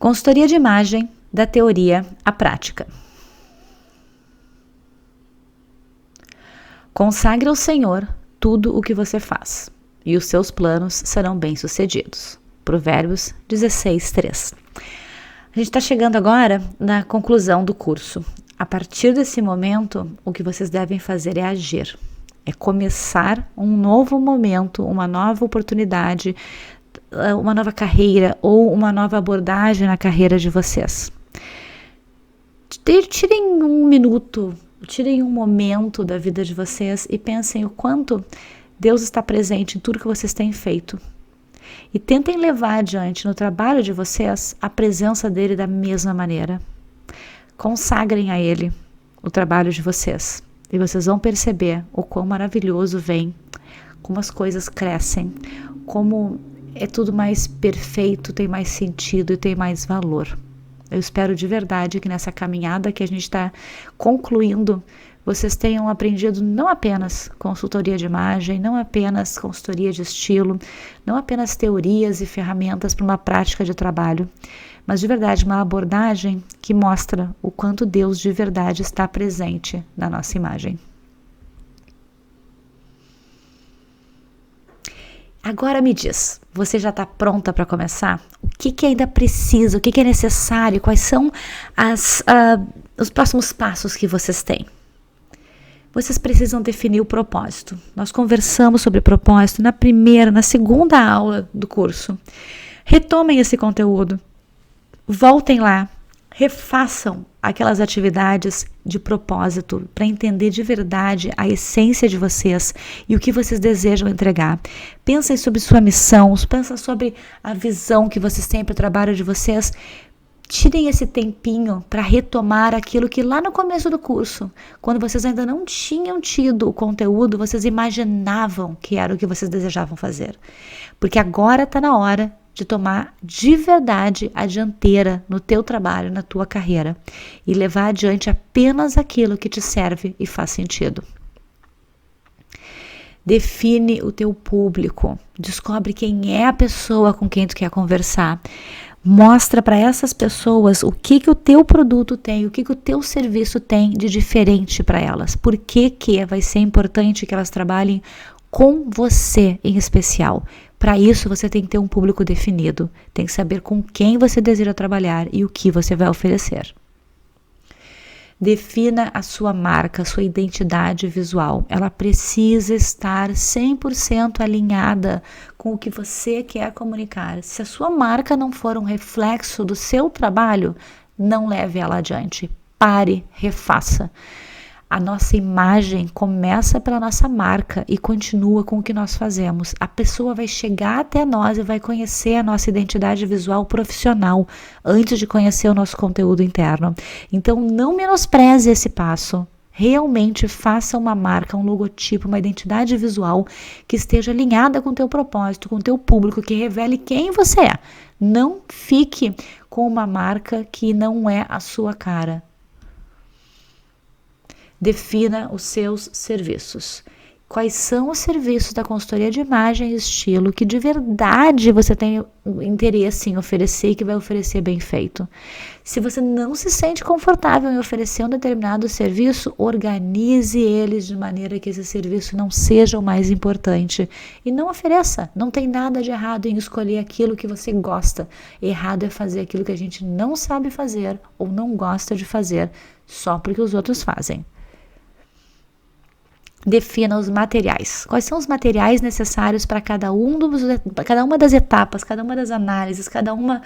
Consultoria de imagem, da teoria à prática. Consagre ao Senhor tudo o que você faz, e os seus planos serão bem-sucedidos. Provérbios 16:3. A gente está chegando agora na conclusão do curso. A partir desse momento, o que vocês devem fazer é agir. É começar um novo momento, uma nova oportunidade, uma nova carreira ou uma nova abordagem na carreira de vocês. Tirem um minuto, tirem um momento da vida de vocês e pensem o quanto Deus está presente em tudo que vocês têm feito. E tentem levar adiante no trabalho de vocês a presença dele da mesma maneira. Consagrem a ele o trabalho de vocês e vocês vão perceber o quão maravilhoso vem, como as coisas crescem, como é tudo mais perfeito, tem mais sentido e tem mais valor. Eu espero de verdade que nessa caminhada que a gente está concluindo, vocês tenham aprendido não apenas consultoria de imagem, não apenas consultoria de estilo, não apenas teorias e ferramentas para uma prática de trabalho, mas de verdade uma abordagem que mostra o quanto Deus de verdade está presente na nossa imagem. Agora me diz, você já está pronta para começar? O que ainda precisa, o que é necessário, quais são os próximos passos que vocês têm? Vocês precisam definir o propósito. Nós conversamos sobre propósito na segunda aula do curso. Retomem esse conteúdo, voltem lá, refaçam aquelas atividades de propósito para entender de verdade a essência de vocês e o que vocês desejam entregar. Pensem sobre sua missão, pensem sobre a visão que vocês têm para o trabalho de vocês. Tirem esse tempinho para retomar aquilo que lá no começo do curso, quando vocês ainda não tinham tido o conteúdo, vocês imaginavam que era o que vocês desejavam fazer. Porque agora está na hora de tomar de verdade a dianteira no teu trabalho, na tua carreira e levar adiante apenas aquilo que te serve e faz sentido. Define o teu público, descobre quem é a pessoa com quem tu quer conversar. Mostra para essas pessoas o que o teu produto tem, o que o teu serviço tem de diferente para elas. Por que vai ser importante que elas trabalhem com você em especial. Para isso você tem que ter um público definido, tem que saber com quem você deseja trabalhar e o que você vai oferecer. Defina a sua marca, a sua identidade visual. Ela precisa estar 100% alinhada com o que você quer comunicar. Se a sua marca não for um reflexo do seu trabalho, não leve ela adiante. Pare, refaça. A nossa imagem começa pela nossa marca e continua com o que nós fazemos. A pessoa vai chegar até nós e vai conhecer a nossa identidade visual profissional antes de conhecer o nosso conteúdo interno. Então, não menospreze esse passo. Realmente faça uma marca, um logotipo, uma identidade visual que esteja alinhada com o teu propósito, com o teu público, que revele quem você é. Não fique com uma marca que não é a sua cara. Defina os seus serviços. Quais são os serviços da consultoria de imagem e estilo que de verdade você tem interesse em oferecer e que vai oferecer bem feito? Se você não se sente confortável em oferecer um determinado serviço, organize eles de maneira que esse serviço não seja o mais importante. E não ofereça. Não tem nada de errado em escolher aquilo que você gosta. Errado é fazer aquilo que a gente não sabe fazer ou não gosta de fazer só porque os outros fazem. Defina os materiais. Quais são os materiais necessários para cada uma das etapas, cada uma das análises, cada uma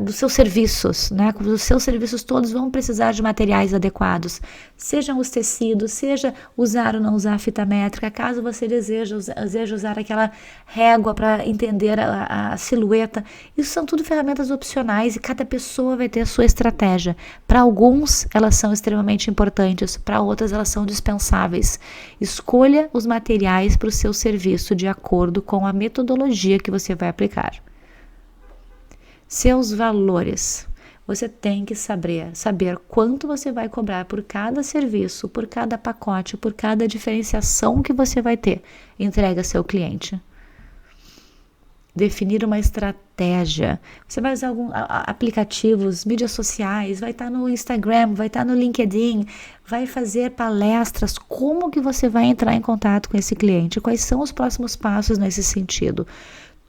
dos seus serviços, né? Os seus serviços todos vão precisar de materiais adequados, sejam os tecidos, seja usar ou não usar fita métrica, caso você deseje usar aquela régua para entender a silhueta. Isso são tudo ferramentas opcionais e cada pessoa vai ter a sua estratégia. Para alguns elas são extremamente importantes, para outras elas são dispensáveis. Escolha os materiais para o seu serviço de acordo com a metodologia que você vai aplicar. Seus valores. Você tem que saber quanto você vai cobrar por cada serviço, por cada pacote, por cada diferenciação que você vai ter entregue ao seu cliente. definir uma estratégia. Você vai usar aplicativos, mídias sociais, vai estar no Instagram, vai estar no LinkedIn, vai fazer palestras. Como que você vai entrar em contato com esse cliente? Quais são os próximos passos nesse sentido?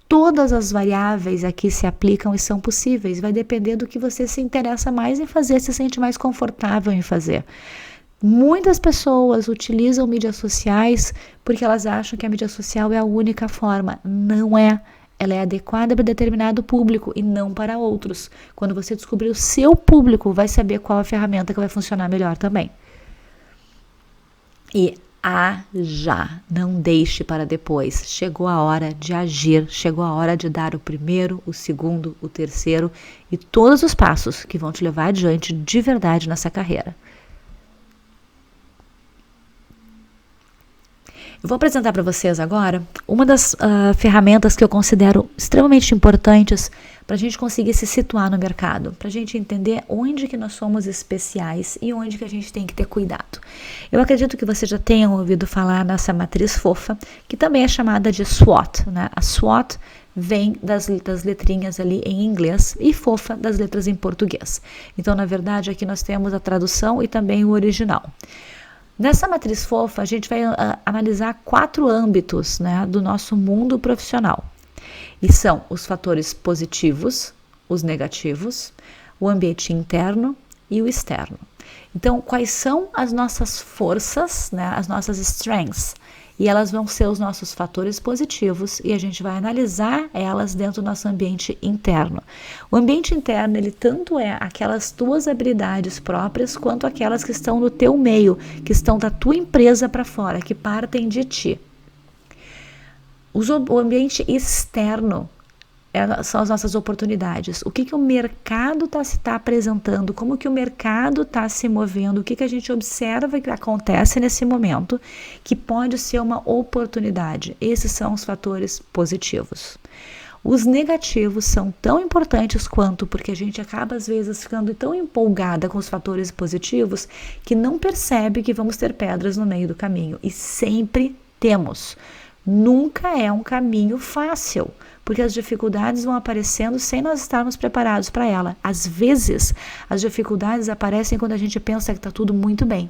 Todas as variáveis aqui se aplicam e são possíveis. Vai depender do que você se interessa mais em fazer, se sente mais confortável em fazer. Muitas pessoas utilizam mídias sociais porque elas acham que a mídia social é a única forma. Não é. Ela é adequada para determinado público e não para outros. Quando você descobrir o seu público, vai saber qual a ferramenta que vai funcionar melhor também. E já, não deixe para depois. Chegou a hora de agir, chegou a hora de dar o primeiro, o segundo, o terceiro e todos os passos que vão te levar adiante de verdade nessa carreira. Eu vou apresentar para vocês agora uma das ferramentas que eu considero extremamente importantes para a gente conseguir se situar no mercado, para a gente entender onde que nós somos especiais e onde que a gente tem que ter cuidado. Eu acredito que vocês já tenham ouvido falar nessa matriz fofa, que também é chamada de SWOT, né? A SWOT vem das letrinhas ali em inglês e fofa das letras em português. Então, na verdade, aqui nós temos a tradução e também o original. Nessa matriz fofa, a gente vai analisar 4 âmbitos, né, do nosso mundo profissional. E são os fatores positivos, os negativos, o ambiente interno e o externo. Então, quais são as nossas forças, né, as nossas strengths? E elas vão ser os nossos fatores positivos e a gente vai analisar elas dentro do nosso ambiente interno. O ambiente interno, ele tanto é aquelas tuas habilidades próprias quanto aquelas que estão no teu meio, que estão da tua empresa para fora, que partem de ti. O ambiente externo são as nossas oportunidades. O que o mercado está apresentando, como que o mercado está se movendo, o que a gente observa que acontece nesse momento, que pode ser uma oportunidade. Esses são os fatores positivos. Os negativos são tão importantes quanto, porque a gente acaba às vezes ficando tão empolgada com os fatores positivos que não percebe que vamos ter pedras no meio do caminho. E sempre temos. Nunca é um caminho fácil, porque as dificuldades vão aparecendo sem nós estarmos preparados para ela. Às vezes, as dificuldades aparecem quando a gente pensa que está tudo muito bem.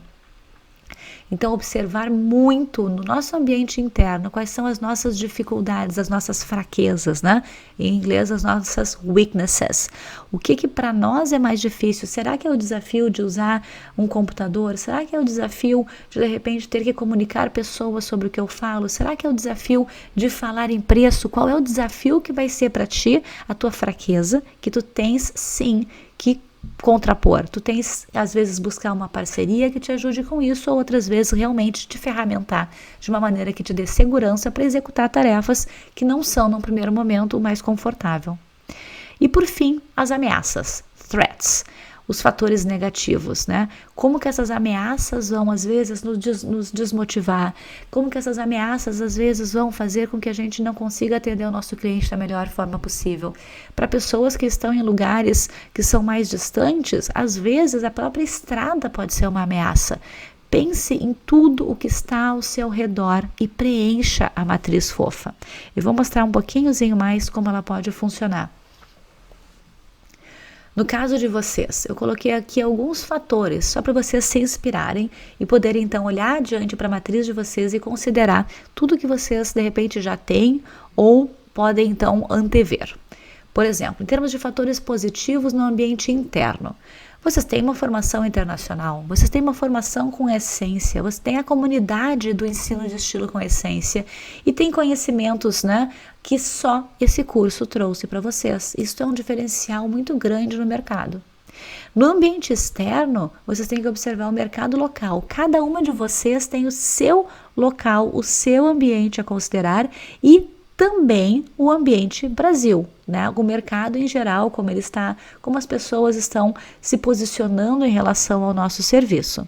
Então, observar muito no nosso ambiente interno quais são as nossas dificuldades, as nossas fraquezas, né? Em inglês, as nossas weaknesses. O que para nós é mais difícil? Será que é o desafio de usar um computador? Será que é o desafio de repente, ter que comunicar pessoas sobre o que eu falo? Será que é o desafio de falar em preço? Qual é o desafio que vai ser para ti a tua fraqueza, que tu tens sim que contrapor? Tu tens, às vezes, buscar uma parceria que te ajude com isso, ou outras vezes realmente te ferramentar de uma maneira que te dê segurança para executar tarefas que não são, num primeiro momento, o mais confortável. E, por fim, as ameaças, threats, os fatores negativos, né? Como que essas ameaças vão, às vezes, nos desmotivar? Como que essas ameaças, às vezes, vão fazer com que a gente não consiga atender o nosso cliente da melhor forma possível? Para pessoas que estão em lugares que são mais distantes, às vezes, a própria estrada pode ser uma ameaça. Pense em tudo o que está ao seu redor e preencha a matriz fofa. Eu vou mostrar um pouquinhozinho mais como ela pode funcionar. No caso de vocês, eu coloquei aqui alguns fatores só para vocês se inspirarem e poderem então olhar adiante para a matriz de vocês e considerar tudo que vocês de repente já têm ou podem então antever. Por exemplo, em termos de fatores positivos no ambiente interno, vocês têm uma formação internacional, vocês têm uma formação com essência, você tem a comunidade do ensino de estilo com essência e tem conhecimentos, né, que só esse curso trouxe para vocês. Isso é um diferencial muito grande no mercado. No ambiente externo, vocês têm que observar o mercado local. Cada uma de vocês tem o seu local, o seu ambiente a considerar e também o ambiente Brasil, né? O mercado em geral, como ele está, como as pessoas estão se posicionando em relação ao nosso serviço.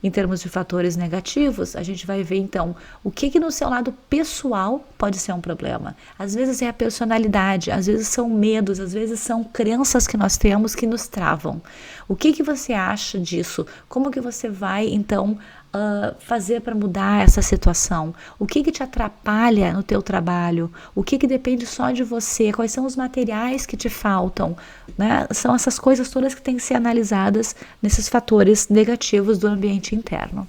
Em termos de fatores negativos, a gente vai ver então o que no seu lado pessoal pode ser um problema. Às vezes é a personalidade, às vezes são medos, às vezes são crenças que nós temos que nos travam. O que você acha disso? Como que você vai então fazer para mudar essa situação? O que te atrapalha no teu trabalho? O que depende só de você? Quais são os materiais que te faltam? Né? São essas coisas todas que têm que ser analisadas nesses fatores negativos do ambiente interno.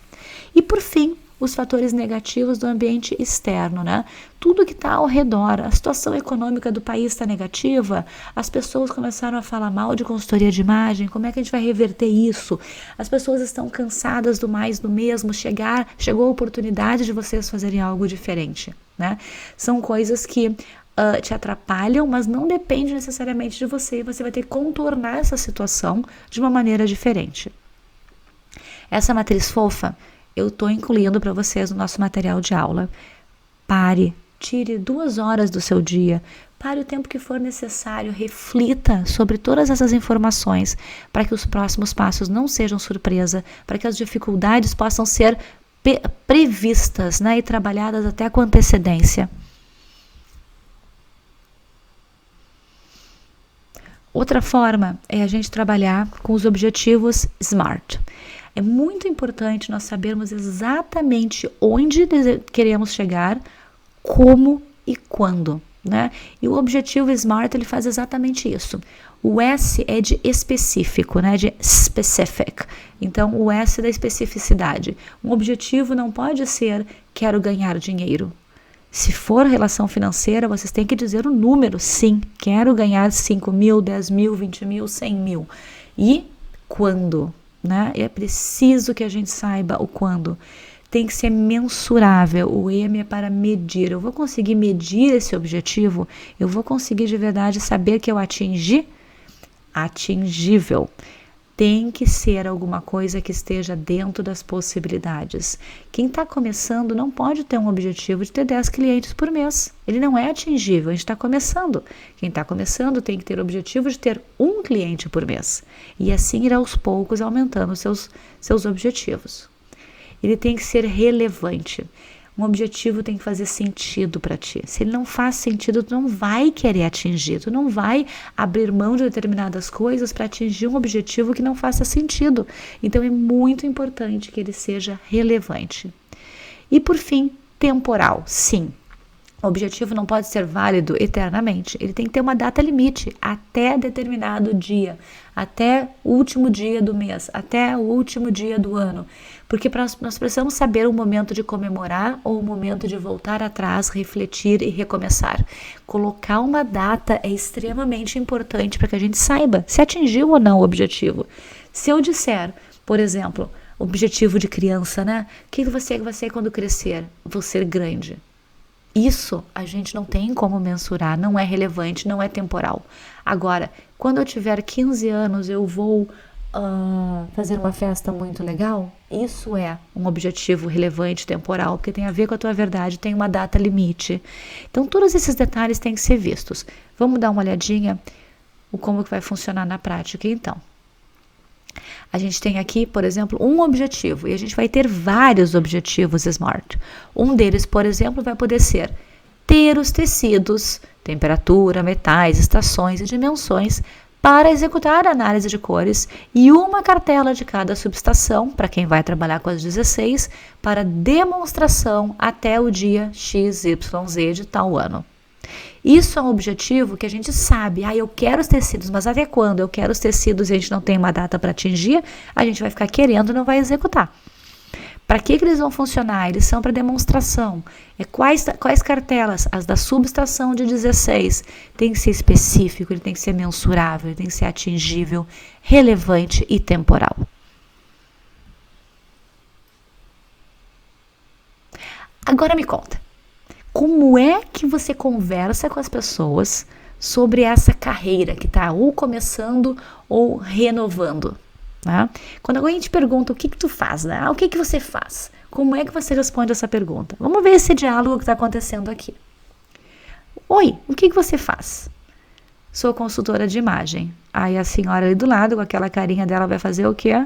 E por fim, os fatores negativos do ambiente externo, né? Tudo que está ao redor, a situação econômica do país está negativa, as pessoas começaram a falar mal de consultoria de imagem, como é que a gente vai reverter isso? As pessoas estão cansadas do mais do mesmo, chegou a oportunidade de vocês fazerem algo diferente, né? São coisas que te atrapalham, mas não depende necessariamente de você, você vai ter que contornar essa situação de uma maneira diferente. Essa matriz fofa, eu estou incluindo para vocês no nosso material de aula. Pare, tire 2 horas do seu dia, pare o tempo que for necessário, reflita sobre todas essas informações para que os próximos passos não sejam surpresa, para que as dificuldades possam ser previstas, né, e trabalhadas até com antecedência. Outra forma é a gente trabalhar com os objetivos SMART. É muito importante nós sabermos exatamente onde queremos chegar, como e quando, né? E o objetivo SMART, ele faz exatamente isso. O S é de específico, né? De specific. Então, o S é da especificidade. Um objetivo não pode ser quero ganhar dinheiro. Se for relação financeira, vocês têm que dizer o número, sim. Quero ganhar 5 mil, 10 mil, 20 mil, 100 mil. E quando? Né? É preciso que a gente saiba o quando. Tem que ser mensurável. O M é para medir. Eu vou conseguir medir esse objetivo? Eu vou conseguir de verdade saber que eu atingi? Atingível. Tem que ser alguma coisa que esteja dentro das possibilidades. Quem está começando não pode ter um objetivo de ter 10 clientes por mês. Ele não é atingível, a gente está começando. Quem está começando tem que ter o objetivo de ter 1 cliente por mês. E assim ir aos poucos aumentando seus objetivos. Ele tem que ser relevante. Um objetivo tem que fazer sentido para ti. Se ele não faz sentido, tu não vai querer atingir, tu não vai abrir mão de determinadas coisas para atingir um objetivo que não faça sentido. Então é muito importante que ele seja relevante. E por fim, temporal, sim. O objetivo não pode ser válido eternamente, ele tem que ter uma data limite, até determinado dia, até o último dia do mês, até o último dia do ano, porque nós precisamos saber o momento de comemorar ou o momento de voltar atrás, refletir e recomeçar. Colocar uma data é extremamente importante para que a gente saiba se atingiu ou não o objetivo. Se eu disser, por exemplo, objetivo de criança, né? O que você vai ser quando crescer? Vou ser grande. Isso a gente não tem como mensurar, não é relevante, não é temporal. Agora, quando eu tiver 15 anos, eu vou fazer uma festa muito legal? Isso é um objetivo relevante, temporal, porque tem a ver com a tua verdade, tem uma data limite. Então, todos esses detalhes têm que ser vistos. Vamos dar uma olhadinha o como que vai funcionar na prática, então. A gente tem aqui, por exemplo, um objetivo e a gente vai ter vários objetivos SMART. Um deles, por exemplo, vai poder ser ter os tecidos, temperatura, metais, estações e dimensões para executar a análise de cores e uma cartela de cada subestação, para quem vai trabalhar com as 16, para demonstração até o dia XYZ de tal ano. Isso é um objetivo que a gente sabe, eu quero os tecidos, mas até quando eu quero os tecidos e a gente não tem uma data para atingir, a gente vai ficar querendo e não vai executar. Para que eles vão funcionar? Eles são para demonstração. Quais cartelas? As da subestação de 16. Tem que ser específico, ele tem que ser mensurável, ele tem que ser atingível, relevante e temporal. Agora me conta. Como é que você conversa com as pessoas sobre essa carreira que está ou começando ou renovando? Né? Quando alguém te pergunta o que tu faz, né? O que você faz? Como é que você responde essa pergunta? Vamos ver esse diálogo que está acontecendo aqui. Oi, o que você faz? Sou consultora de imagem. Aí a senhora ali do lado, com aquela carinha dela, vai fazer o quê?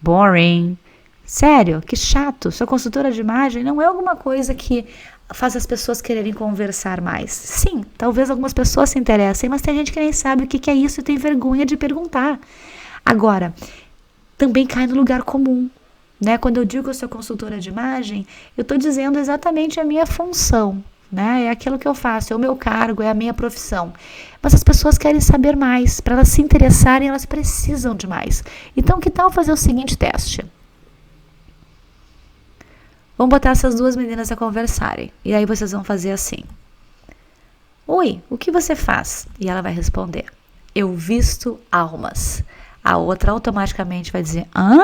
Boring. Sério, que chato. Sou consultora de imagem. Não é alguma coisa que faz as pessoas quererem conversar mais. Sim, talvez algumas pessoas se interessem, mas tem gente que nem sabe o que é isso e tem vergonha de perguntar. Agora, também cai no lugar comum. né? Quando eu digo que eu sou consultora de imagem, eu estou dizendo exatamente a minha função, né? É aquilo que eu faço, é o meu cargo, é a minha profissão. Mas as pessoas querem saber mais, para elas se interessarem, elas precisam de mais. Então, que tal fazer o seguinte teste? Vamos botar essas duas meninas a conversarem. E aí vocês vão fazer assim. Oi, o que você faz? E ela vai responder. Eu visto almas. A outra automaticamente vai dizer, hã?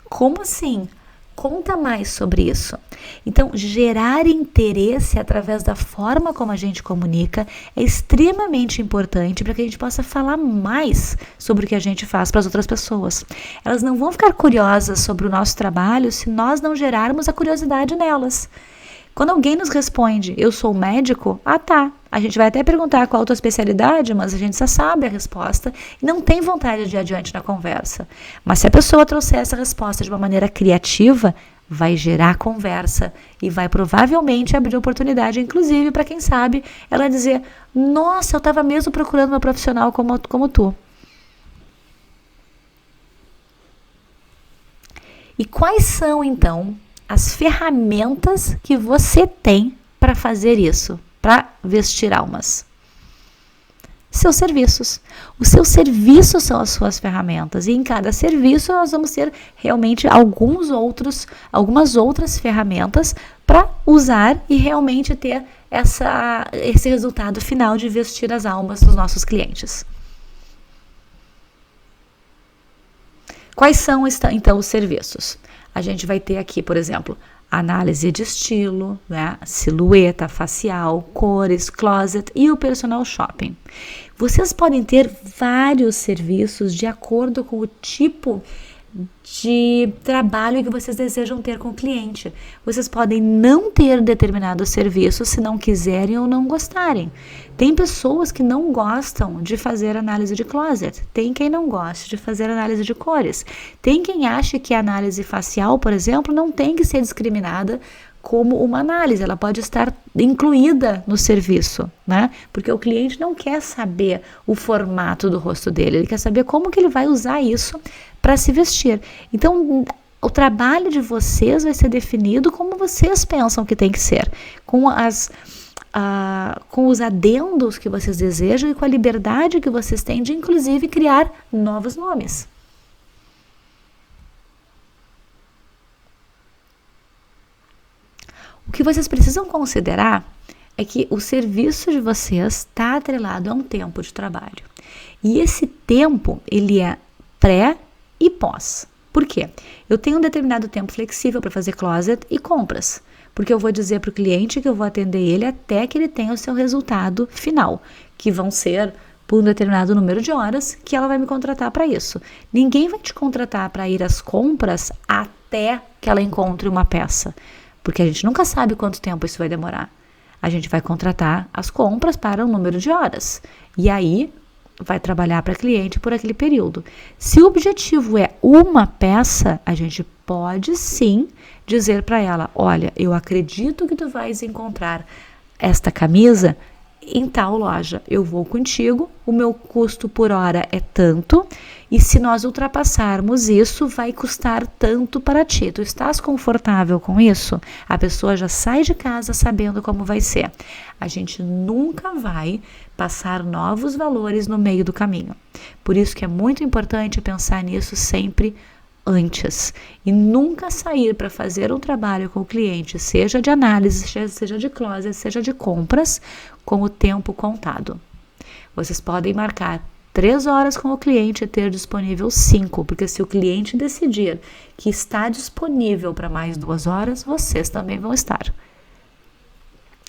Como assim? Conta mais sobre isso. Então, gerar interesse através da forma como a gente comunica é extremamente importante para que a gente possa falar mais sobre o que a gente faz para as outras pessoas. Elas não vão ficar curiosas sobre o nosso trabalho se nós não gerarmos a curiosidade nelas. Quando alguém nos responde, eu sou médico, tá. A gente vai até perguntar qual a tua especialidade, mas a gente já sabe a resposta e não tem vontade de ir adiante na conversa. Mas se a pessoa trouxer essa resposta de uma maneira criativa, vai gerar conversa e vai provavelmente abrir oportunidade, inclusive para quem sabe, ela dizer, nossa, eu estava mesmo procurando uma profissional como tu. E quais são, então, as ferramentas que você tem para fazer isso, para vestir almas? Seus serviços. Os seus serviços são as suas ferramentas e em cada serviço nós vamos ter realmente algumas outras ferramentas para usar e realmente ter esse resultado final de vestir as almas dos nossos clientes. Quais são então os serviços? A gente vai ter aqui, por exemplo, análise de estilo, né? Silhueta facial, cores, closet e o personal shopping. Vocês podem ter vários serviços de acordo com o tipo de trabalho que vocês desejam ter com o cliente. Vocês podem não ter determinado serviço se não quiserem ou não gostarem. Tem pessoas que não gostam de fazer análise de closet. Tem quem não goste de fazer análise de cores. Tem quem ache que a análise facial, por exemplo, não tem que ser discriminada como uma análise, ela pode estar incluída no serviço, né? Porque o cliente não quer saber o formato do rosto dele, ele quer saber como que ele vai usar isso para se vestir. Então, o trabalho de vocês vai ser definido como vocês pensam que tem que ser, com os adendos que vocês desejam e com a liberdade que vocês têm de, inclusive, criar novos nomes. O que vocês precisam considerar é que o serviço de vocês está atrelado a um tempo de trabalho. E esse tempo, ele é pré e pós. Por quê? Eu tenho um determinado tempo flexível para fazer closet e compras. Porque eu vou dizer para o cliente que eu vou atender ele até que ele tenha o seu resultado final, que vão ser por um determinado número de horas que ela vai me contratar para isso. Ninguém vai te contratar para ir às compras até que ela encontre uma peça. Porque a gente nunca sabe quanto tempo isso vai demorar. A gente vai contratar as compras para um número de horas. E aí, vai trabalhar para cliente por aquele período. Se o objetivo é uma peça, a gente pode sim dizer para ela, olha, eu acredito que tu vais encontrar esta camisa em tal loja. Eu vou contigo, o meu custo por hora é tanto, e se nós ultrapassarmos isso, vai custar tanto para ti. Tu estás confortável com isso? A pessoa já sai de casa sabendo como vai ser. A gente nunca vai passar novos valores no meio do caminho. Por isso que é muito importante pensar nisso sempre antes e nunca sair para fazer um trabalho com o cliente, seja de análise, seja de closet, seja de compras, com o tempo contado. Vocês podem marcar 3 horas com o cliente e ter disponível 5, porque se o cliente decidir que está disponível para mais 2 horas, vocês também vão estar.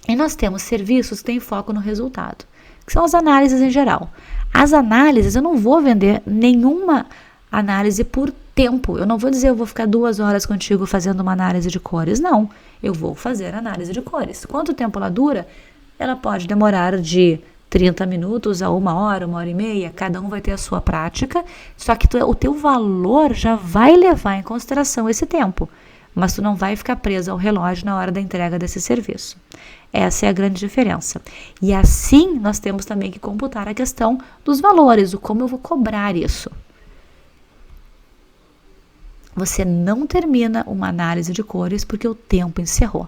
E nós temos serviços que têm foco no resultado, que são as análises em geral. As análises, eu não vou vender nenhuma análise por tempo. Eu não vou dizer eu vou ficar 2 horas contigo fazendo uma análise de cores. Não, eu vou fazer análise de cores. Quanto tempo ela dura? Ela pode demorar de 30 minutos a 1 hora, 1 hora e meia. Cada um vai ter a sua prática. Só que o teu valor já vai levar em consideração esse tempo. Mas tu não vai ficar preso ao relógio na hora da entrega desse serviço. Essa é a grande diferença. E assim nós temos também que computar a questão dos valores, o como eu vou cobrar isso. você não termina uma análise de cores porque o tempo encerrou,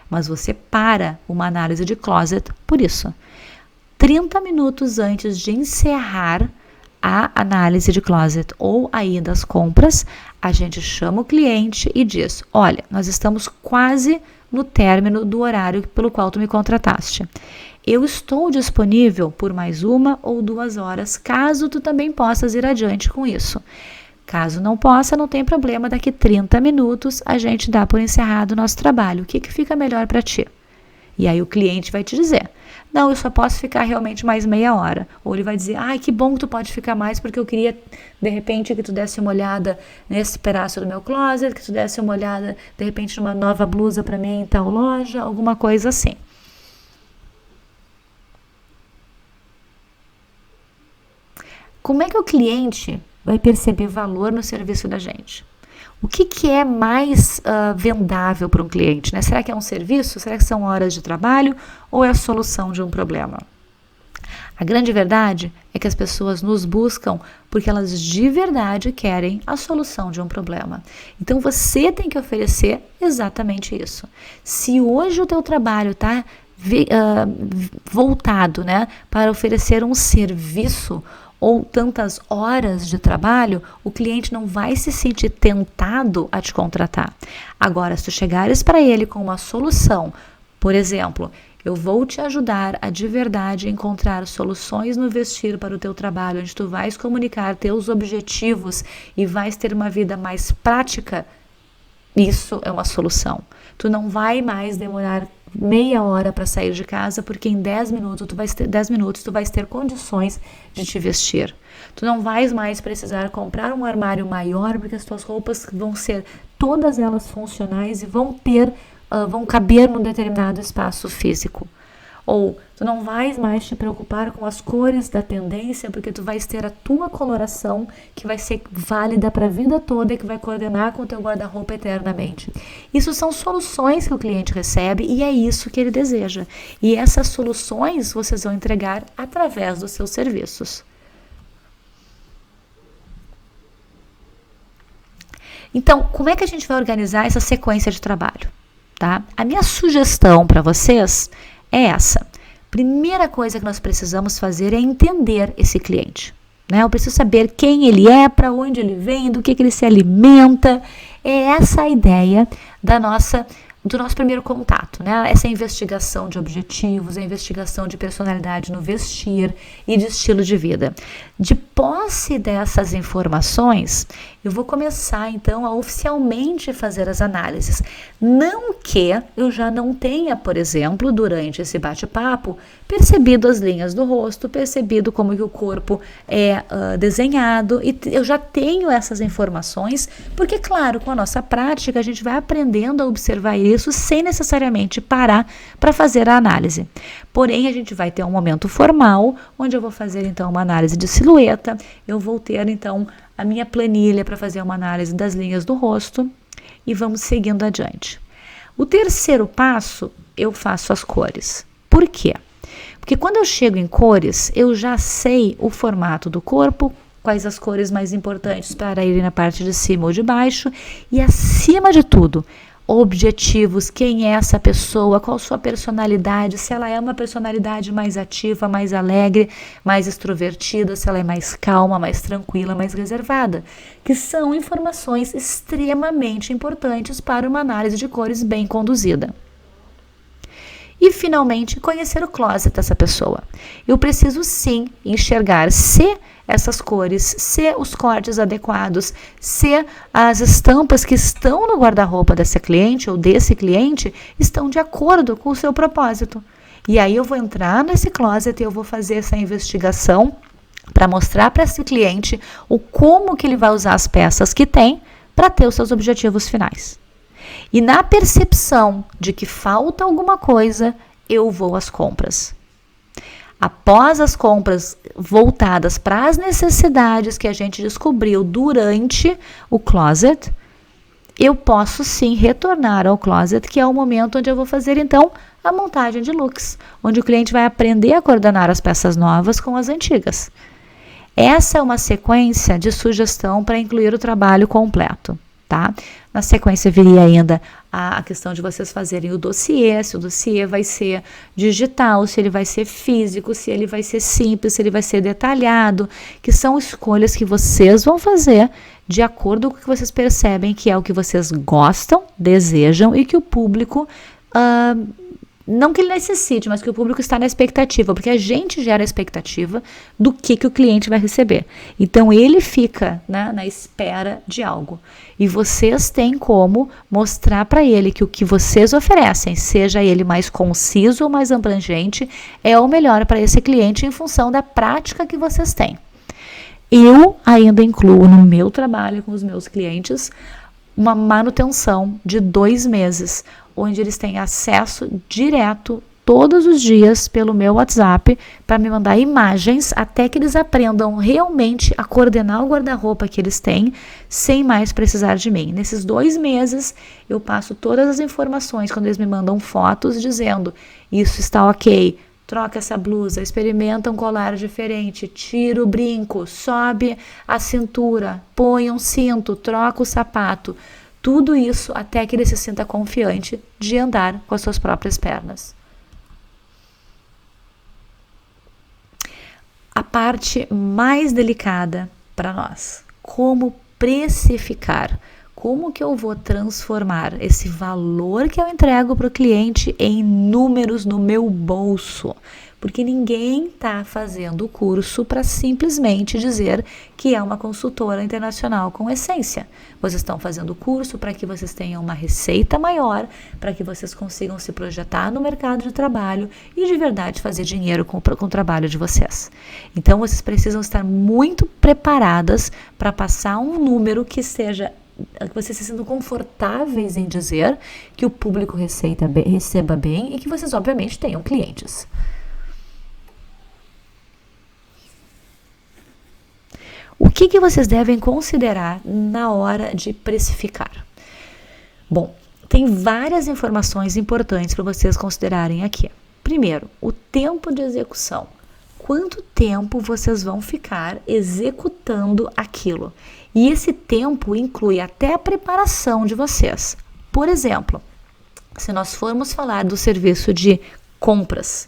mas você para uma análise de closet por isso. 30 minutos antes de encerrar a análise de closet ou a ida às compras, a gente chama o cliente e diz: olha, nós estamos quase no término do horário pelo qual tu me contrataste. Eu estou disponível por mais 1 ou 2 horas, caso tu também possas ir adiante com isso. Caso não possa, não tem problema, daqui 30 minutos a gente dá por encerrado o nosso trabalho. O que fica melhor para ti? E aí o cliente vai te dizer: não, eu só posso ficar realmente mais meia hora. Ou ele vai dizer: ai, que bom que tu pode ficar mais, porque eu queria, de repente, que tu desse uma olhada nesse pedaço do meu closet, que tu desse uma olhada, de repente, numa nova blusa para mim em tal loja, alguma coisa assim. Como é que o cliente vai perceber valor no serviço da gente? O que é mais vendável para um cliente, né? Será que é um serviço? Será que são horas de trabalho? Ou é a solução de um problema? A grande verdade é que as pessoas nos buscam porque elas de verdade querem a solução de um problema. Então você tem que oferecer exatamente isso. Se hoje o teu trabalho está voltado, né, para oferecer um serviço ou tantas horas de trabalho, o cliente não vai se sentir tentado a te contratar. Agora, se tu chegares para ele com uma solução, por exemplo, eu vou te ajudar a de verdade encontrar soluções no vestir para o teu trabalho, onde tu vais comunicar teus objetivos e vais ter uma vida mais prática, isso é uma solução. Tu não vai mais demorar meia hora para sair de casa, porque em 10 minutos tu vais ter condições de te vestir. Tu não vais mais precisar comprar um armário maior, porque as tuas roupas vão ser todas elas funcionais e vão caber num determinado espaço físico. Ou tu não vais mais te preocupar com as cores da tendência, porque tu vais ter a tua coloração que vai ser válida para a vida toda e que vai coordenar com o teu guarda-roupa eternamente. Isso são soluções que o cliente recebe e é isso que ele deseja. E essas soluções vocês vão entregar através dos seus serviços. Então, como é que a gente vai organizar essa sequência de trabalho? Tá? A minha sugestão para vocês é essa. Primeira coisa que nós precisamos fazer é entender esse cliente, né? Eu preciso saber quem ele é, para onde ele vem, do que ele se alimenta. É essa a ideia do nosso primeiro contato, né? Essa investigação de objetivos, a investigação de personalidade no vestir e de estilo de vida. De posse dessas informações, eu vou começar então a oficialmente fazer as análises. Não que eu já não tenha, por exemplo, durante esse bate-papo, percebido as linhas do rosto, percebido como que o corpo é desenhado, e eu já tenho essas informações, porque claro, com a nossa prática a gente vai aprendendo a observar isso sem necessariamente parar para fazer a análise. Porém, a gente vai ter um momento formal, onde eu vou fazer então uma análise de silhueta, eu vou ter então a minha planilha para fazer uma análise das linhas do rosto e vamos seguindo adiante. O terceiro passo, eu faço as cores. Por quê? Porque quando eu chego em cores, eu já sei o formato do corpo, quais as cores mais importantes para ir na parte de cima ou de baixo e, acima de tudo, objetivos, quem é essa pessoa, qual sua personalidade, se ela é uma personalidade mais ativa, mais alegre, mais extrovertida, se ela é mais calma, mais tranquila, mais reservada, que são informações extremamente importantes para uma análise de cores bem conduzida. E, finalmente, conhecer o closet dessa pessoa. Eu preciso, sim, enxergar se essas cores, se os cortes adequados, se as estampas que estão no guarda-roupa dessa cliente ou desse cliente estão de acordo com o seu propósito. E aí eu vou entrar nesse closet e eu vou fazer essa investigação para mostrar para esse cliente como que ele vai usar as peças que tem para ter os seus objetivos finais. E na percepção de que falta alguma coisa, eu vou às compras. Após as compras voltadas para as necessidades que a gente descobriu durante o closet, eu posso sim retornar ao closet, que é o momento onde eu vou fazer então a montagem de looks, onde o cliente vai aprender a coordenar as peças novas com as antigas. Essa é uma sequência de sugestão para incluir o trabalho completo. tá? Na sequência viria ainda a questão de vocês fazerem o dossiê, se o dossiê vai ser digital, se ele vai ser físico, se ele vai ser simples, se ele vai ser detalhado, que são escolhas que vocês vão fazer de acordo com o que vocês percebem que é o que vocês gostam, desejam e que o público, não que ele necessite, mas que o público está na expectativa, porque a gente gera a expectativa do que o cliente vai receber. Então, ele fica, né, na espera de algo. E vocês têm como mostrar para ele que o que vocês oferecem, seja ele mais conciso ou mais abrangente, é o melhor para esse cliente em função da prática que vocês têm. Eu ainda incluo no meu trabalho com os meus clientes uma manutenção de 2 meses, onde eles têm acesso direto todos os dias pelo meu WhatsApp para me mandar imagens até que eles aprendam realmente a coordenar o guarda-roupa que eles têm sem mais precisar de mim. Nesses 2 meses eu passo todas as informações quando eles me mandam fotos dizendo isso está ok, troca essa blusa, experimenta um colar diferente, tira o brinco, sobe a cintura, põe um cinto, troca o sapato. Tudo isso até que ele se sinta confiante de andar com as suas próprias pernas. A parte mais delicada para nós, como precificar, como que eu vou transformar esse valor que eu entrego para o cliente em números no meu bolso? Porque ninguém está fazendo o curso para simplesmente dizer que é uma consultora internacional com essência. Vocês estão fazendo o curso para que vocês tenham uma receita maior, para que vocês consigam se projetar no mercado de trabalho e de verdade fazer dinheiro com o trabalho de vocês. Então, vocês precisam estar muito preparadas para passar um número que vocês se sintam confortáveis em dizer, que o público receba bem e que vocês, obviamente, tenham clientes. O que vocês devem considerar na hora de precificar? Bom, tem várias informações importantes para vocês considerarem aqui. Primeiro, o tempo de execução. Quanto tempo vocês vão ficar executando aquilo? E esse tempo inclui até a preparação de vocês. Por exemplo, se nós formos falar do serviço de compras,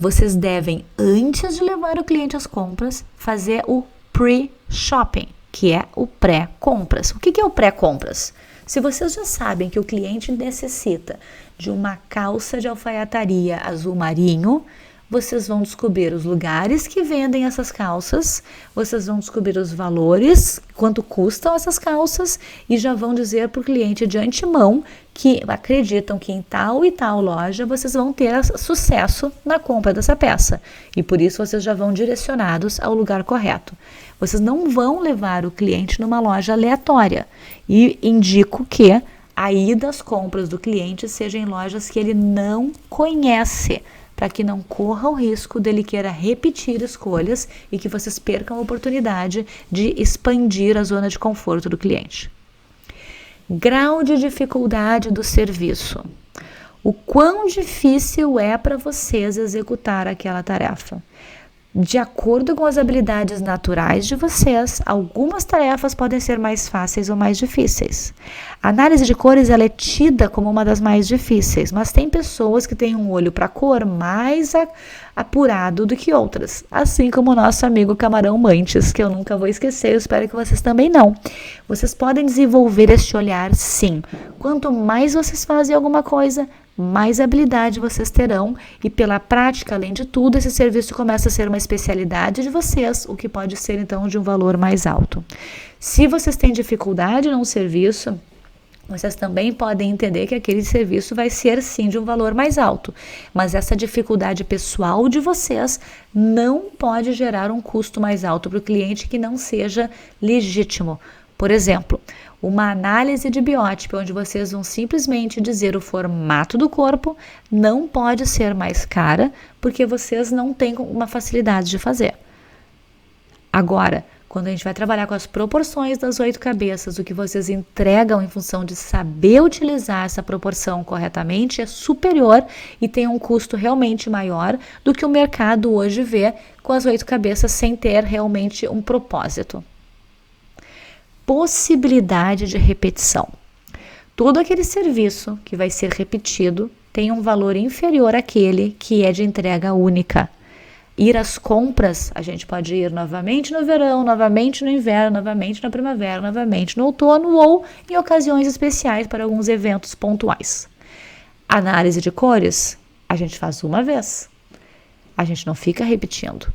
vocês devem, antes de levar o cliente às compras, fazer o pre-shopping, que é o pré-compras. O que é o pré-compras? Se vocês já sabem que o cliente necessita de uma calça de alfaiataria azul marinho, vocês vão descobrir os lugares que vendem essas calças, vocês vão descobrir os valores, quanto custam essas calças e já vão dizer para o cliente de antemão que acreditam que em tal e tal loja vocês vão ter sucesso na compra dessa peça e por isso vocês já vão direcionados ao lugar correto. Vocês não vão levar o cliente numa loja aleatória e indico que a ida às compras do cliente seja em lojas que ele não conhece, para que não corra o risco dele queira repetir escolhas e que vocês percam a oportunidade de expandir a zona de conforto do cliente. Grau de dificuldade do serviço. O quão difícil é para vocês executar aquela tarefa? De acordo com as habilidades naturais de vocês, algumas tarefas podem ser mais fáceis ou mais difíceis. A análise de cores ela é tida como uma das mais difíceis, mas tem pessoas que têm um olho para cor mais apurado do que outras, assim como o nosso amigo Camarão Mantes, que eu nunca vou esquecer, eu espero que vocês também não. Vocês podem desenvolver este olhar, sim. Quanto mais vocês fazem alguma coisa, mais habilidade vocês terão e pela prática, além de tudo, esse serviço começa a ser uma especialidade de vocês, o que pode ser então de um valor mais alto. Se vocês têm dificuldade num serviço, vocês também podem entender que aquele serviço vai ser sim de um valor mais alto, mas essa dificuldade pessoal de vocês não pode gerar um custo mais alto para o cliente que não seja legítimo. Por exemplo, uma análise de biótipo, onde vocês vão simplesmente dizer o formato do corpo, não pode ser mais cara, porque vocês não têm uma facilidade de fazer. Agora, quando a gente vai trabalhar com as proporções das 8 cabeças, o que vocês entregam em função de saber utilizar essa proporção corretamente é superior e tem um custo realmente maior do que o mercado hoje vê com as 8 cabeças sem ter realmente um propósito. possibilidade de repetição. Todo aquele serviço que vai ser repetido tem um valor inferior àquele que é de entrega única. Ir às compras, a gente pode ir novamente no verão, novamente no inverno, novamente na primavera, novamente no outono ou em ocasiões especiais para alguns eventos pontuais. Análise de cores, a gente faz uma vez. A gente não fica repetindo.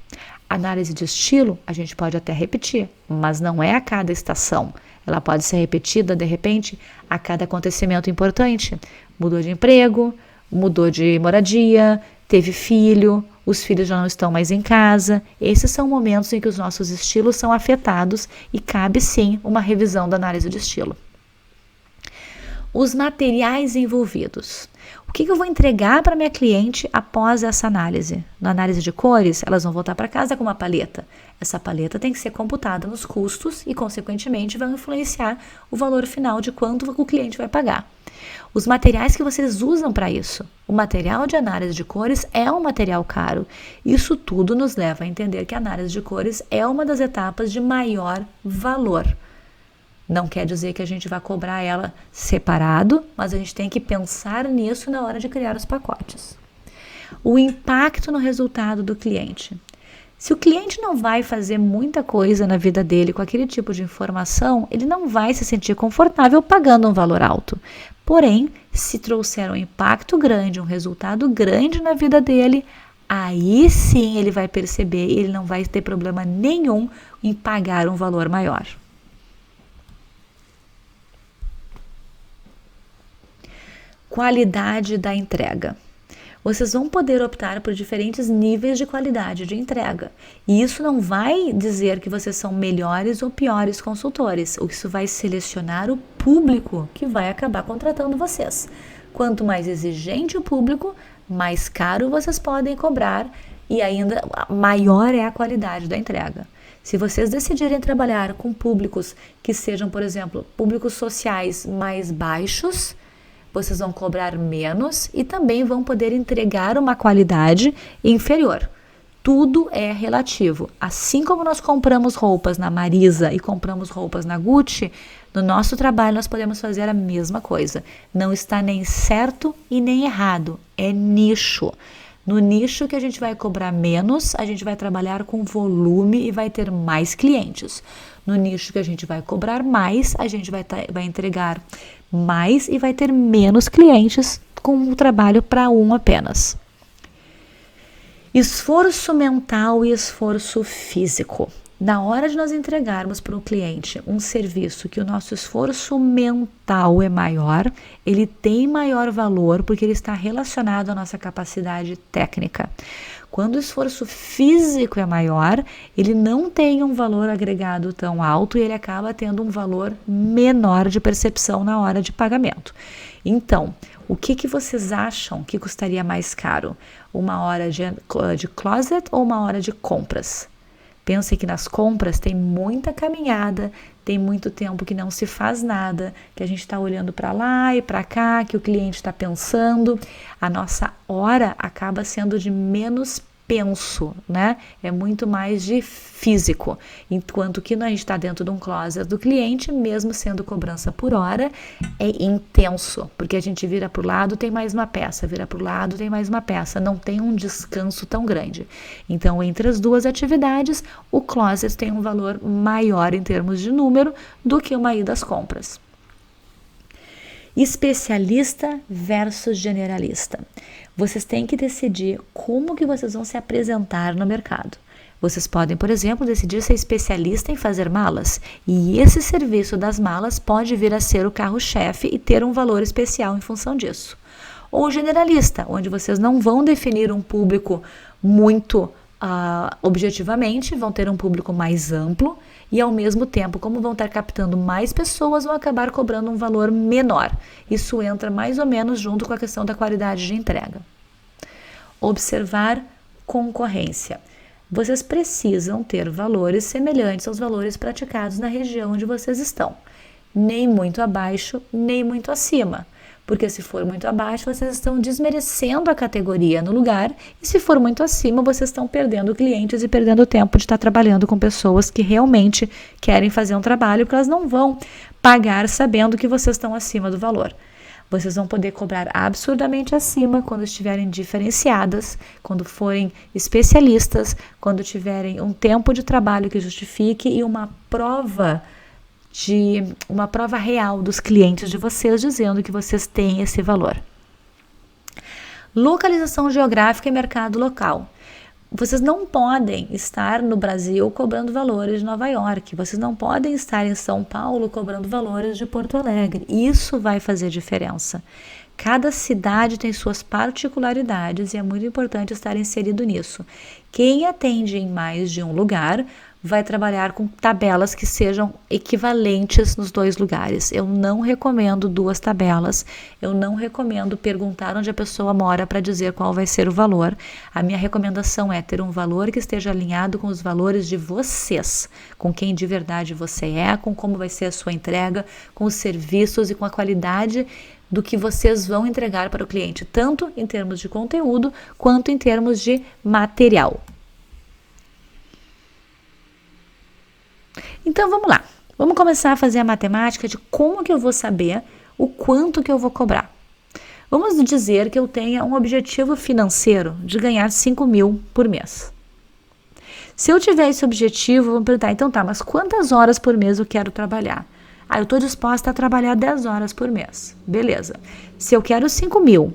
Análise de estilo, a gente pode até repetir, mas não é a cada estação. Ela pode ser repetida, de repente, a cada acontecimento importante. Mudou de emprego, mudou de moradia, teve filho, os filhos já não estão mais em casa. Esses são momentos em que os nossos estilos são afetados e cabe sim uma revisão da análise de estilo. Os materiais envolvidos. O que eu vou entregar para minha cliente após essa análise? Na análise de cores, elas vão voltar para casa com uma paleta. Essa paleta tem que ser computada nos custos e, consequentemente, vai influenciar o valor final de quanto o cliente vai pagar. Os materiais que vocês usam para isso. O material de análise de cores é um material caro. Isso tudo nos leva a entender que a análise de cores é uma das etapas de maior valor. Não quer dizer que a gente vai cobrar ela separado, mas a gente tem que pensar nisso na hora de criar os pacotes. O impacto no resultado do cliente. Se o cliente não vai fazer muita coisa na vida dele com aquele tipo de informação, ele não vai se sentir confortável pagando um valor alto. Porém, se trouxer um impacto grande, um resultado grande na vida dele, aí sim ele vai perceber e ele não vai ter problema nenhum em pagar um valor maior. Qualidade da entrega. Vocês vão poder optar por diferentes níveis de qualidade de entrega. E isso não vai dizer que vocês são melhores ou piores consultores. Isso vai selecionar o público que vai acabar contratando vocês. Quanto mais exigente o público, mais caro vocês podem cobrar e ainda maior é a qualidade da entrega. Se vocês decidirem trabalhar com públicos que sejam, por exemplo, públicos sociais mais baixos, vocês vão cobrar menos e também vão poder entregar uma qualidade inferior. Tudo é relativo. Assim como nós compramos roupas na Marisa e compramos roupas na Gucci, no nosso trabalho nós podemos fazer a mesma coisa. Não está nem certo e nem errado. É nicho. No nicho que a gente vai cobrar menos, a gente vai trabalhar com volume e vai ter mais clientes. No nicho que a gente vai cobrar mais, a gente vai entregar mais e vai ter menos clientes com o trabalho para um apenas. Esforço mental e esforço físico. Na hora de nós entregarmos para o cliente um serviço que o nosso esforço mental é maior, ele tem maior valor porque ele está relacionado à nossa capacidade técnica. Quando o esforço físico é maior, ele não tem um valor agregado tão alto e ele acaba tendo um valor menor de percepção na hora de pagamento. Então, o que vocês acham que custaria mais caro? Uma hora de closet ou uma hora de compras? Pense que nas compras tem muita caminhada, tem muito tempo que não se faz nada, que a gente está olhando para lá e para cá, que o cliente está pensando. A nossa hora acaba sendo de menos penso, né? É muito mais de físico. Enquanto que a gente está dentro de um closet do cliente, mesmo sendo cobrança por hora, é intenso, porque a gente vira para o lado, tem mais uma peça, vira para o lado, tem mais uma peça, não tem um descanso tão grande. Então, entre as duas atividades, o closet tem um valor maior em termos de número do que uma ida às compras. Especialista versus generalista. Vocês têm que decidir como que vocês vão se apresentar no mercado. Vocês podem, por exemplo, decidir ser especialista em fazer malas, e esse serviço das malas pode vir a ser o carro-chefe e ter um valor especial em função disso. Ou generalista, onde vocês não vão definir um público muito objetivamente, vão ter um público mais amplo e, ao mesmo tempo, como vão estar captando mais pessoas, vão acabar cobrando um valor menor. Isso entra mais ou menos junto com a questão da qualidade de entrega. Observar concorrência. Vocês precisam ter valores semelhantes aos valores praticados na região onde vocês estão. Nem muito abaixo, nem muito acima. porque se for muito abaixo, vocês estão desmerecendo a categoria no lugar, e se for muito acima, vocês estão perdendo clientes e perdendo tempo de estar trabalhando com pessoas que realmente querem fazer um trabalho, porque elas não vão pagar sabendo que vocês estão acima do valor. Vocês vão poder cobrar absurdamente acima quando estiverem diferenciadas, quando forem especialistas, quando tiverem um tempo de trabalho que justifique e uma prova real dos clientes de vocês dizendo que vocês têm esse valor. Localização geográfica e mercado local. Vocês não podem estar no Brasil cobrando valores de Nova York. Vocês não podem estar em São Paulo cobrando valores de Porto Alegre. Isso vai fazer diferença. Cada cidade tem suas particularidades e é muito importante estar inserido nisso. Quem atende em mais de um lugar vai trabalhar com tabelas que sejam equivalentes nos dois lugares. Eu não recomendo 2 tabelas, eu não recomendo perguntar onde a pessoa mora para dizer qual vai ser o valor. A minha recomendação é ter um valor que esteja alinhado com os valores de vocês, com quem de verdade você é, com como vai ser a sua entrega, com os serviços e com a qualidade do que vocês vão entregar para o cliente, tanto em termos de conteúdo quanto em termos de material. Então vamos lá, vamos começar a fazer a matemática de como que eu vou saber o quanto que eu vou cobrar. Vamos dizer que eu tenha um objetivo financeiro de ganhar 5.000 por mês. Se eu tiver esse objetivo, eu vou perguntar, então tá, mas quantas horas por mês eu quero trabalhar? Eu estou disposta a trabalhar 10 horas por mês. Beleza. Se eu quero 5.000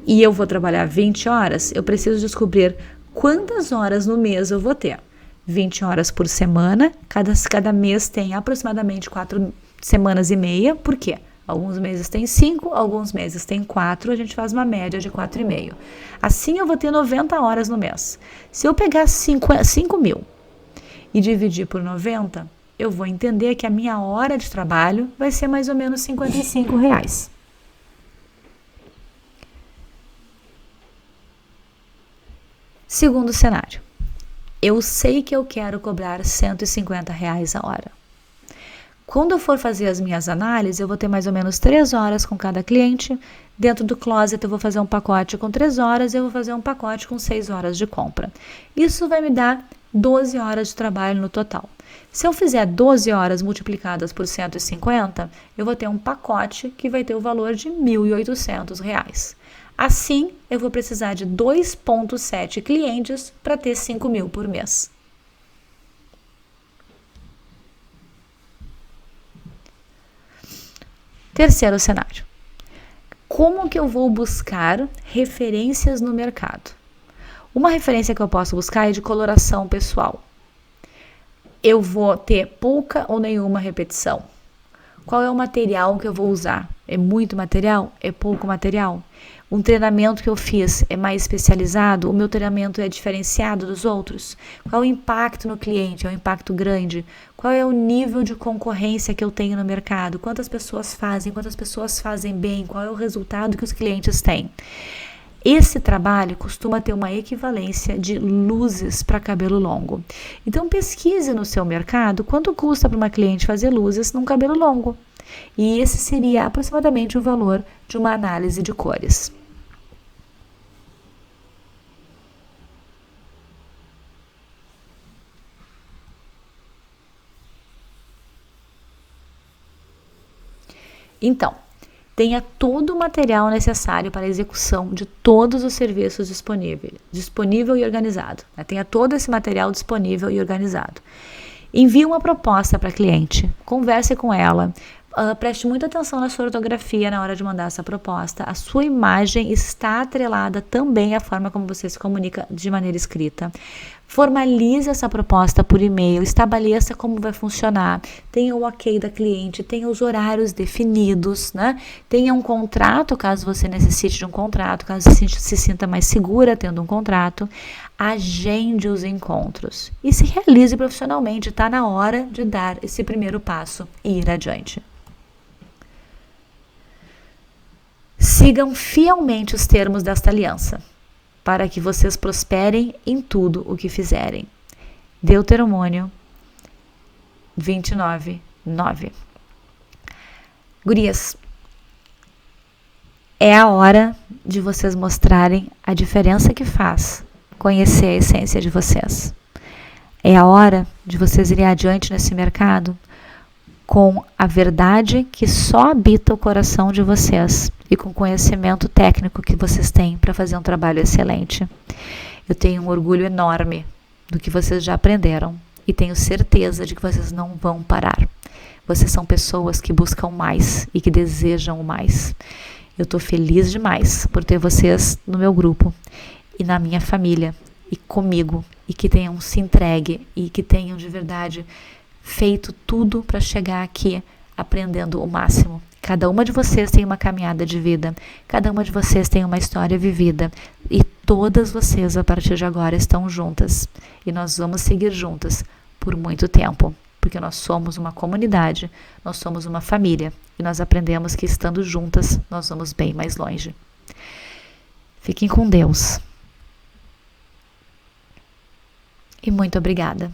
e eu vou trabalhar 20 horas, eu preciso descobrir quantas horas no mês eu vou ter. 20 horas por semana, cada mês tem aproximadamente 4 semanas e meia. Por quê? Alguns meses tem 5, alguns meses tem 4, a gente faz uma média de 4,5. Assim eu vou ter 90 horas no mês. Se eu pegar 5.000 e dividir por 90, eu vou entender que a minha hora de trabalho vai ser mais ou menos R$55. Segundo cenário. Eu sei que eu quero cobrar R$150 a hora. Quando eu for fazer as minhas análises, eu vou ter mais ou menos 3 horas com cada cliente. Dentro do closet eu vou fazer um pacote com 3 horas e eu vou fazer um pacote com 6 horas de compra. Isso vai me dar 12 horas de trabalho no total. Se eu fizer 12 horas multiplicadas por 150, eu vou ter um pacote que vai ter o valor de R$1.800. Assim, eu vou precisar de 2,7 clientes para ter 5.000 por mês. Terceiro cenário. Como que eu vou buscar referências no mercado? Uma referência que eu posso buscar é de coloração pessoal. Eu vou ter pouca ou nenhuma repetição. Qual é o material que eu vou usar? É muito material? É pouco material? Um treinamento que eu fiz é mais especializado? O meu treinamento é diferenciado dos outros? Qual é o impacto no cliente? É um impacto grande? Qual é o nível de concorrência que eu tenho no mercado? Quantas pessoas fazem bem? Qual é o resultado que os clientes têm? Esse trabalho costuma ter uma equivalência de luzes para cabelo longo. Então pesquise no seu mercado quanto custa para uma cliente fazer luzes num cabelo longo. E esse seria aproximadamente o valor de uma análise de cores. Então, tenha todo o material necessário para a execução de todos os serviços disponível e organizado. Tenha todo esse material disponível e organizado. Envie uma proposta para a cliente, converse com ela, preste muita atenção na sua ortografia na hora de mandar essa proposta. A sua imagem está atrelada também à forma como você se comunica de maneira escrita. Formalize essa proposta por e-mail, estabeleça como vai funcionar, tenha o ok da cliente, tenha os horários definidos, né? Tenha um contrato, caso você necessite de um contrato, caso você se sinta mais segura tendo um contrato. Agende os encontros e se realize profissionalmente. Está na hora de dar esse primeiro passo e ir adiante. Sigam fielmente os termos desta aliança, para que vocês prosperem em tudo o que fizerem. Deuteronômio 29:9. Gurias, é a hora de vocês mostrarem a diferença que faz conhecer a essência de vocês. É a hora de vocês irem adiante nesse mercado com a verdade que só habita o coração de vocês e com o conhecimento técnico que vocês têm para fazer um trabalho excelente. Eu tenho um orgulho enorme do que vocês já aprenderam e tenho certeza de que vocês não vão parar. Vocês são pessoas que buscam mais e que desejam o mais. Eu estou feliz demais por ter vocês no meu grupo e na minha família e comigo, e que tenham se entregue e que tenham de verdade feito tudo para chegar aqui aprendendo o máximo. Cada uma de vocês tem uma caminhada de vida, cada uma de vocês tem uma história vivida e todas vocês a partir de agora estão juntas e nós vamos seguir juntas por muito tempo, porque nós somos uma comunidade, nós somos uma família e nós aprendemos que estando juntas nós vamos bem mais longe. Fiquem com Deus. E muito obrigada.